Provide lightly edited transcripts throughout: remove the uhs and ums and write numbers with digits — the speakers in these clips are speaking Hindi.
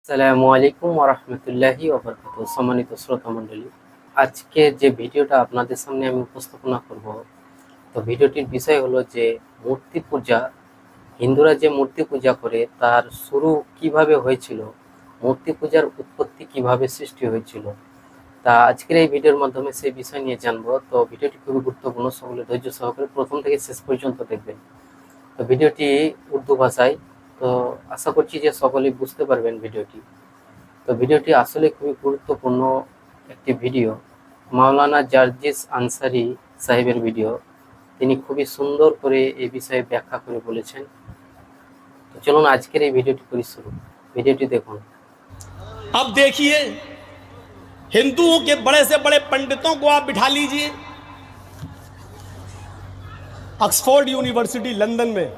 আসসালামু আলাইকুম ওয়া রাহমাতুল্লাহি ওয়া বারাকাতুহু। সম্মানিত শ্রোতা মণ্ডলী, আজকে যে ভিডিওটা আপনাদের সামনে আমি উপস্থাপনা করব, তো ভিডিওটির বিষয় হলো যে মূর্তি পূজা। হিন্দুরা যে মূর্তি পূজা করে তার শুরু কিভাবে হয়েছিল, মূর্তি পূজার উৎপত্তি কিভাবে সৃষ্টি হয়েছিল, তা আজকের এই ভিডিওর মাধ্যমে সেই বিষয় নিয়ে জানবো। তো ভিডিওটি খুবই গুরুত্বপূর্ণ, সকলে ধৈর্য সহকারে প্রথম থেকে শেষ পর্যন্ত দেখবেন। তো ভিডিওটি উর্দু ভাষায়, তো আশা করছি যে সকলেই বুঝতে পারবেন ভিডিওটি। তো ভিডিওটি আসলে খুবই গুরুত্বপূর্ণ একটি ভিডিও। মাওলানা জার্জিস আনসারি সাহেবের ভিডিও। তিনি খুবই সুন্দর করে এই বিষয়ে ব্যাখ্যা করে বলেছেন। তো চলুন আজকের এই ভিডিওটি করি শুরু। ভিডিওটি দেখুন। अब देखिए, हिंदुओं के बड़े से बड़े पंडितों को आप बिठा लीजिए ऑक्सफोर्ड यूनिवर्सिटी लंदन में।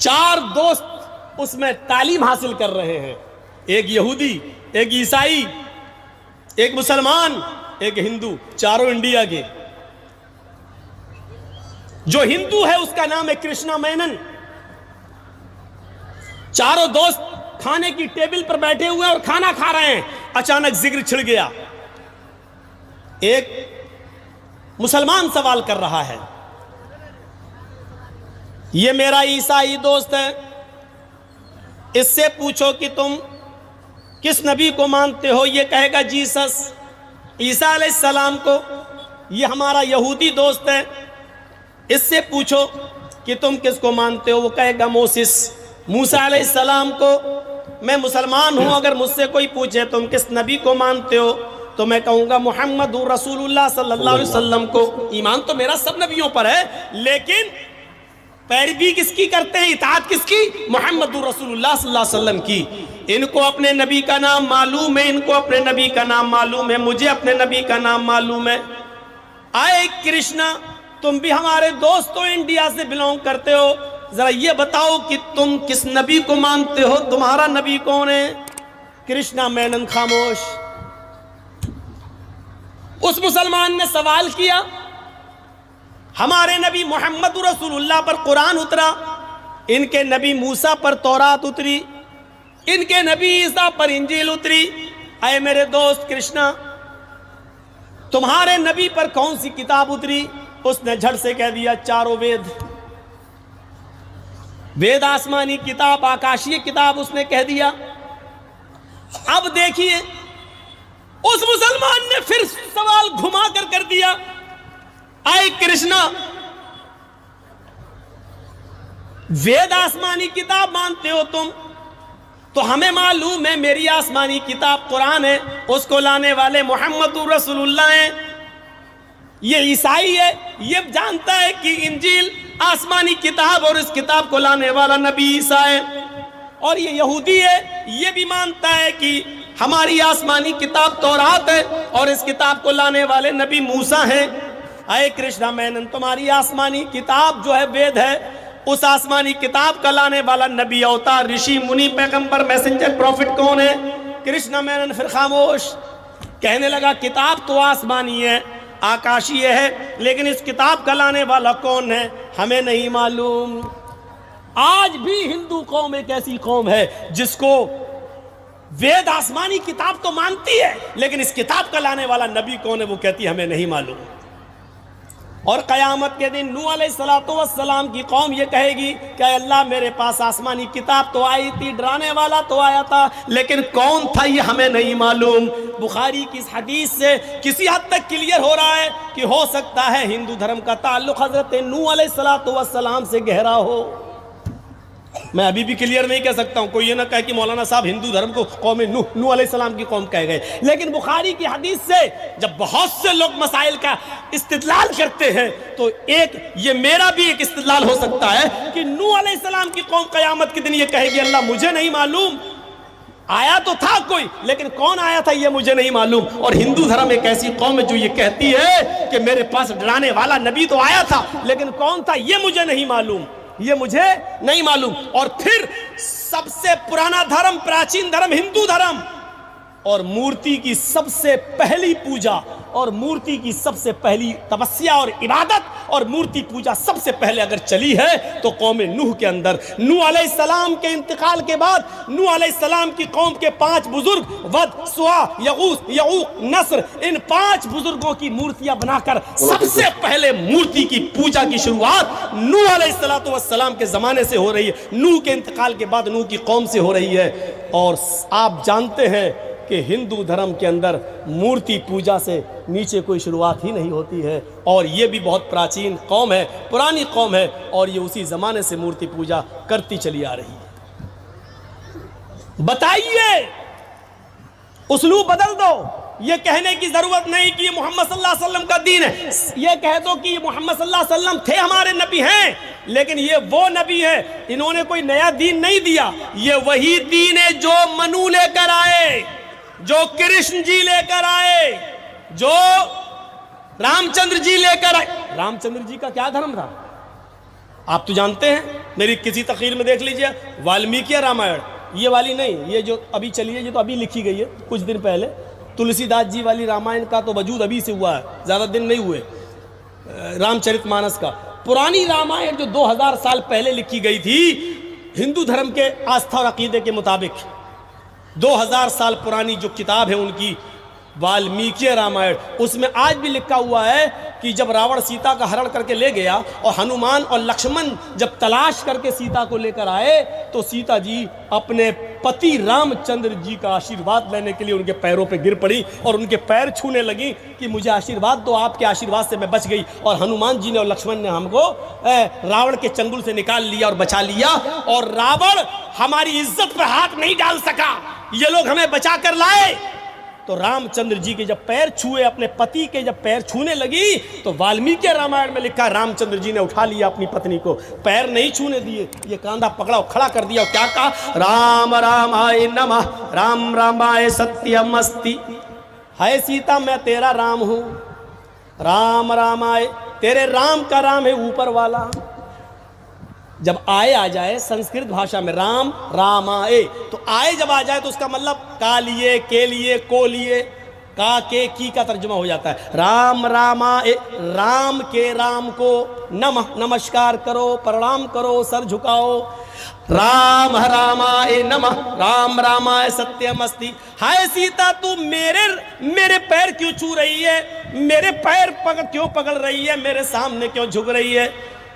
चार दोस्त उसमें तालीम हासिल कर रहे हैं, एक यहूदी, एक ईसाई, एक मुसलमान, एक हिंदू, चारों इंडिया के। जो हिंदू है उसका नाम है कृष्णा मेनन। चारों दोस्त खाने की टेबल पर बैठे हुए और खाना खा रहे हैं, अचानक जिक्र छिड़ गया। एक मुसलमान सवाल कर रहा है, ये मेरा ईसाई दोस्त है, इससे पूछो कि तुम किस नबी को मानते हो। ये कहेगा जीसस, ईसा अलैहिस्सलाम को। ये हमारा यहूदी दोस्त है, इससे पूछो कि तुम किसको मानते हो। वो कहेगा मोसिस, मूसा अलैहिस्सलाम को। मैं मुसलमान हूं, अगर मुझसे कोई पूछे तुम किस नबी को मानते हो, तो मैं कहूंगा मोहम्मद रसूलुल्लाह सल्लल्लाहु अलैहि वसल्लम को। ईमान तो मेरा सब नबियों पर है, लेकिन पैरवी किसकी करते हैं, इताअत किसकी? मोहम्मद रसूलुल्लाह सल्लल्लाहु अलैहि वसल्लम की। इनको अपने नबी का नाम मालूम है, इनको अपने नबी का नाम मालूम है, मुझे अपने नबी का नाम मालूम है। आए कृष्णा, तुम भी हमारे दोस्त हो, इंडिया से बिलोंग करते हो, जरा ये बताओ कि तुम किस नबी को मानते हो, तुम्हारा नबी कौन है? कृष्णा मेनन खामोश। उस मुसलमान ने सवाल किया, हमारे नबी मोहम्मद रसूलुल्लाह पर कुरान उतरा, इनके नबी मूसा पर तौरात उतरी, इनके नबी ईसा पर इंजील उतरी। आए मेरे दोस्त कृष्णा, तुम्हारे नबी पर कौन सी किताब उतरी? उसने झट से कह दिया, चारों वेद। वेद आसमानी किताब, आकाशीय किताब, उसने कह दिया। अब देखिए, उस मुसलमान ने फिर सवाल घुमा कर दिया, आए कृष्णा, वेद आसमानी किताब मानते हो तुम, तो हमें मालूम है मेरी आसमानी किताब कुरान है, उसको लाने वाले मोहम्मद रसूलुल्लाह हैं। ये ईसाई है, ये जानता है कि इंजील आसमानी किताब और इस किताब को लाने वाला नबी ईसा है। और ये यहूदी है, ये भी मानता है कि हमारी आसमानी किताब तौरात है और इस किताब को लाने वाले नबी मूसा हैं। आए कृष्णा मेनन, तुम्हारी आसमानी किताब जो है वेद है, उस आसमानी किताब का लाने वाला नबी, अवतार, ऋषि, मुनि, पैगंबर, मैसेंजर, प्रॉफिट कौन है? कृष्णा मेनन फिर खामोश। कहने लगा, किताब तो आसमानी है, आकाशीय है, लेकिन इस किताब का लाने वाला कौन है हमें नहीं मालूम। आज भी हिंदू कौम एक ऐसी कौम है जिसको वेद आसमानी किताब तो मानती है, लेकिन इस किताब का लाने वाला नबी कौन है वो कहती है हमें नहीं मालूम। और कयामत के दिन नूह अलैहिस्सलाम की कौम ये कहेगी कि अल्लाह मेरे पास आसमानी किताब तो आई थी, डराने वाला तो आया था, लेकिन कौन था ये हमें नहीं मालूम। बुखारी की इस हदीस से किसी हद तक क्लियर हो रहा है कि हो सकता है हिंदू धर्म का ताल्लुक हजरत नूह अलैहिस्सलाम से गहरा हो। मैं अभी भी क्लियर नहीं कह सकता हूं, कोई ये ना कहे कि मौलाना साहब हिंदू धर्म को कौम नूह अलैहिस्सलाम की कौम कह गए। लेकिन बुखारी की हदीस से जब बहुत से लोग मसाइल का इस्तिदलाल करते हैं, तो एक ये मेरा भी एक इस्तिदलाल हो सकता है कि नूह अलैहिस्सलाम की कौम कयामत के दिन ये कहेगी अल्लाह मुझे नहीं मालूम, आया तो था कोई, लेकिन कौन आया था ये मुझे नहीं मालूम। और हिंदू धर्म एक ऐसी कौम है जो ये कहती है कि मेरे पास डराने वाला नबी तो आया था, लेकिन कौन था ये मुझे नहीं मालूम, ये मुझे नहीं मालूम। और फिर सबसे पुराना धर्म, प्राचीन धर्म हिंदू धर्म, और मूर्ति की सबसे पहली पूजा और मूर्ति की सबसे पहली तपस्या और इबादत और मूर्ति पूजा सबसे पहले अगर चली है तो कौम नूह के अंदर। नूह अलैहिस्सलाम के इंतकाल के बाद नूह अलैहिस्सलाम की कौम के 5 बुजुर्ग वद, सुआ, यगूस, यऊक, नस्र, इन 5 बुजुर्गों की मूर्तियां बनाकर सबसे पहले मूर्ति की पूजा की शुरुआत नूह अलैहिस्सलाम के जमाने से हो रही है। नूह के इंतकाल के बाद नूह की कौम से हो रही है। और आप जानते हैं कि हिंदू धर्म के अंदर मूर्ति पूजा से नीचे कोई शुरुआत ही नहीं होती है, और ये भी बहुत प्राचीन कौम है, पुरानी कौम है, और ये उसी ज़माने से मूर्ति पूजा करती चली आ रही है। बताइए, उसलूब बदल दो। ये कहने की ज़रूरत नहीं कि ये मोहम्मद सल्लल्लाहु अलैहि वसल्लम का दीन है। ये कह दो कि मोहम्मद सल्लल्लाहु अलैहि वसल्लम थे, हमारे नबी हैं, लेकिन ये वो नबी है, इन्होंने कोई नया दीन नहीं दिया। ये वही दीन है जो मनु लेकर आए, जो कृष्ण जी लेकर आए, जो रामचंद्र जी लेकर आए। रामचंद्र जी का क्या धर्म था आप तो जानते हैं, मेरी किसी तकरीर में देख लीजिए, वाल्मीकि रामायण, ये वाली नहीं, ये जो अभी चली है, ये तो अभी लिखी गई है कुछ दिन पहले। तुलसीदास जी वाली रामायण का तो वजूद अभी से हुआ है, ज़्यादा दिन नहीं हुए। रामचरितमानस का पुरानी रामायण जो 2000 साल पहले लिखी गई थी, हिंदू धर्म के आस्था और अकीदे के मुताबिक 2000 साल पुरानी जो किताब है उनकी, वाल्मीकि रामायण, उसमें आज भी लिखा हुआ है कि जब रावण सीता का हरण करके ले गया और हनुमान और लक्ष्मण जब तलाश करके सीता को लेकर आए, तो सीता जी अपने पति रामचंद्र जी का आशीर्वाद लेने के लिए उनके पैरों पे गिर पड़ी और उनके पैर छूने लगी कि मुझे आशीर्वाद दो, आपके आशीर्वाद से मैं बच गई। और हनुमान जी ने और लक्ष्मण ने हमको रावण के चंगुल से निकाल लिया और बचा लिया, और रावण हमारी इज्जत पर हाथ नहीं डाल सका, ये लोग हमें बचा कर लाए। तो रामचंद्र जी के जब पैर छुए, अपने पति के जब पैर छूने लगी, तो वाल्मीकि रामायण में लिखा रामचंद्र जी ने उठा लिया अपनी पत्नी को, पैर नहीं छूने दिए, ये कांधा पकड़ा और खड़ा कर दिया और क्या कहा, राम रामाय नमः, राम रामाय सत्यमस्ति। है सीता, मैं तेरा राम हूं, राम रामाय, तेरे राम का राम है ऊपर वाला। जब आए आ जाए संस्कृत भाषा में राम रामाए, तो आए जब आ जाए तो उसका मतलब का लिए, के लिए, को लिए, का के की का तर्जुमा हो जाता है। राम रामाए, राम के राम को नमः, नमस्कार करो, प्रणाम करो, सर झुकाओ। राम रामाए नमः, राम रामाय सत्यमस्ति। हाय सीता, तू मेरे पैर क्यों छू रही है, मेरे पैर क्यों पकड़ रही है, मेरे सामने क्यों झुक रही है?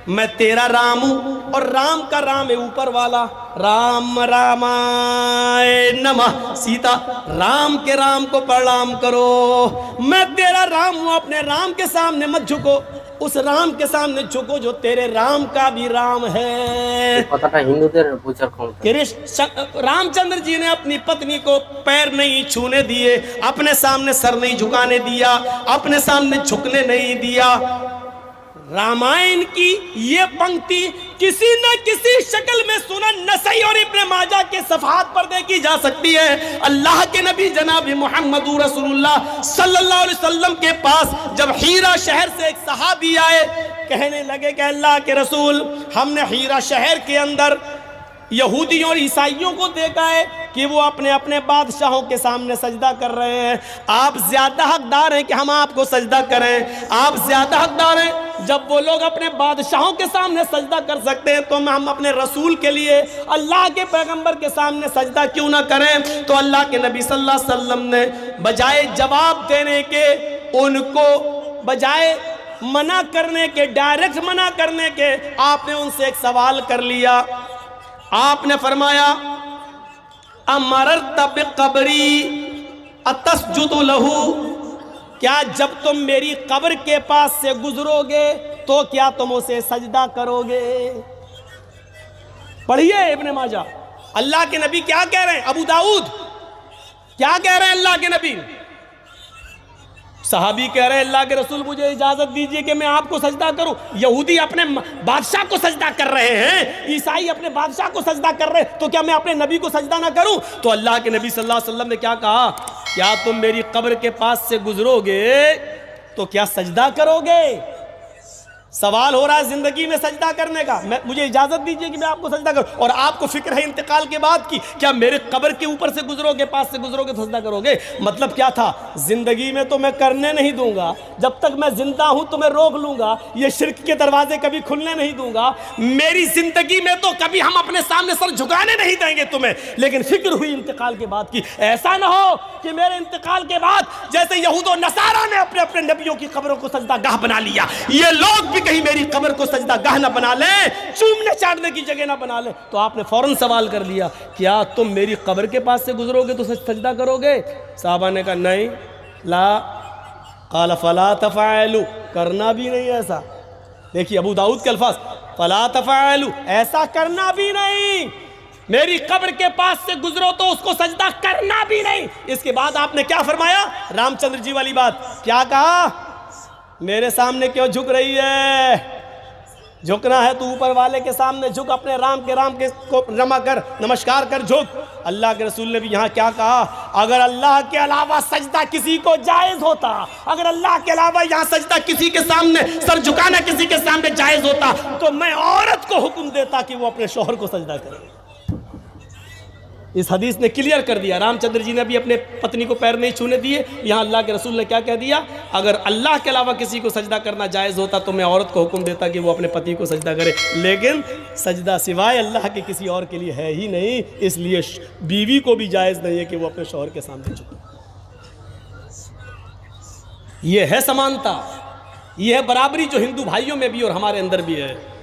मैं तेरा राम हूं और राम का राम है ऊपर वाला। राम रामाय नमः, सीता राम के राम को प्रणाम करो। मैं तेरा राम हूं, अपने राम के सामने मत झुको, उस राम के सामने झुको जो तेरे राम का भी राम है। रामचंद्र जी ने अपनी पत्नी को पैर नहीं छूने दिए, अपने सामने सर नहीं झुकाने दिया, अपने सामने झुकने नहीं दिया। रामायण की ये पंक्ति किसी न किसी शक्ल में सुनन नसई और इब्ने माजा के सफहात पर देखी जा सकती है। अल्लाह के नबी जनाब मोहम्मद रसूलुल्लाह सल्लल्लाहु अलैहि वसल्लम के पास जब हीरा शहर से एक सहाबी आए, कहने लगे कि अल्लाह के रसूल, हमने हीरा शहर के अंदर यहूदियों और ईसाइयों को देखा है कि वो अपने अपने बादशाहों के सामने सजदा कर रहे हैं। आप ज्यादा हकदार हैं कि हम आपको सजदा करें, आप ज्यादा हकदार हैं। जब वो लोग अपने बादशाहों के सामने सजदा कर सकते हैं तो हम अपने रसूल के लिए, अल्लाह के पैगंबर के सामने सजदा क्यों ना करें? तो अल्लाह के नबी सल्लल्लाहु अलैहि वसल्लम ने बजाय जवाब देने के, उनको बजाय मना करने के, डायरेक्ट मना करने के, आपने उनसे एक सवाल कर लिया। आपने फरमाया, अमरत बिक़ब्री अतस्जुदु लहू, क्या जब तुम मेरी कब्र के पास से गुजरोगे तो क्या तुम उसे सजदा करोगे? पढ़िए इब्ने माजा, अल्लाह के नबी क्या कह रहे हैं, अबू दाऊद क्या कह रहे हैं अल्लाह के नबी? सहाबी कह रहे हैं, अल्लाह के रसूल मुझे इजाजत दीजिए कि मैं आपको सजदा करूं। यहूदी अपने बादशाह को सजदा कर रहे हैं, ईसाई अपने बादशाह को सजदा कर रहे हैं, तो क्या मैं अपने नबी को सजदा ना करूं? तो अल्लाह के नबी सल्लल्लाहु अलैहि वसल्लम ने क्या कहा, क्या तुम मेरी कब्र के पास से गुजरोगे तो क्या सजदा करोगे? सवाल हो रहा है जिंदगी में सजदा करने का, मुझे इजाजत दीजिए कि मैं आपको सजदा करूं। और आपको फिक्र है इंतकाल के बाद की, क्या मेरे कब्र के ऊपर से गुजरोगे, पास से गुजरोगे तो सजदा करोगे। मतलब क्या था, जिंदगी में तो मैं करने नहीं दूंगा, जब तक मैं जिंदा हूं तो मैं रोक लूंगा, ये शिर्क के दरवाजे कभी खुलने नहीं दूंगा। मेरी जिंदगी में तो कभी हम अपने सामने सर झुकाने नहीं देंगे तुम्हें, लेकिन फिक्र हुई इंतकाल के बाद की, ऐसा ना हो कि मेरे इंतकाल के बाद जैसे यहूद और नसारा ने अपने अपने नबियों की कब्रों को सजदा गाह बना लिया, ये लोग भी कहीं मेरी कब्र को सजदा गाह ना बना ले, चूमने चाटने की जगह ना बना ले। तो आपने फौरन सवाल कर लिया, क्या तुम मेरी कब्र के पास से गुजरोगे तो सजदा करोगे। साहबा ने कहा नहीं, ला काला फला तफालू, करना भी नहीं ऐसा। देखिए अबू दाऊद के अल्फाज, फला तफालू, ऐसा करना भी नहीं, मेरी कब्र के पास से गुजरो तो उसको सजदा करना भी नहीं। इसके बाद आपने क्या फरमाया, रामचंद्र जी वाली बात, क्या कहा, मेरे सामने क्यों झुक रही है, झुकना है तो ऊपर वाले के सामने झुक, अपने राम के को रमा कर, नमस्कार कर, झुक। अल्लाह के रसूल ने भी यहाँ क्या कहा, अगर अल्लाह के अलावा सजदा किसी को जायज होता, अगर अल्लाह के अलावा यहाँ सजदा किसी के सामने, सर झुकाना किसी के सामने जायज होता, तो मैं औरत को हुक्म देता कि वो अपने शौहर को सजदा करे। इस हदीस ने क्लियर कर दिया, रामचंद्र जी ने भी अपने पत्नी को पैर नहीं छूने दिए। यहाँ अल्लाह के रसूल ने क्या कह दिया, अगर अल्लाह के अलावा किसी को सजदा करना जायज़ होता तो मैं औरत को हुक्म देता कि वो अपने पति को सजदा करे, लेकिन सजदा सिवाय अल्लाह के किसी और के लिए है ही नहीं, इसलिए बीवी को भी जायज़ नहीं है कि वो अपने शौहर के सामने झुके। ये है समानता, ये है बराबरी जो हिंदू भाइयों में भी और हमारे अंदर भी है।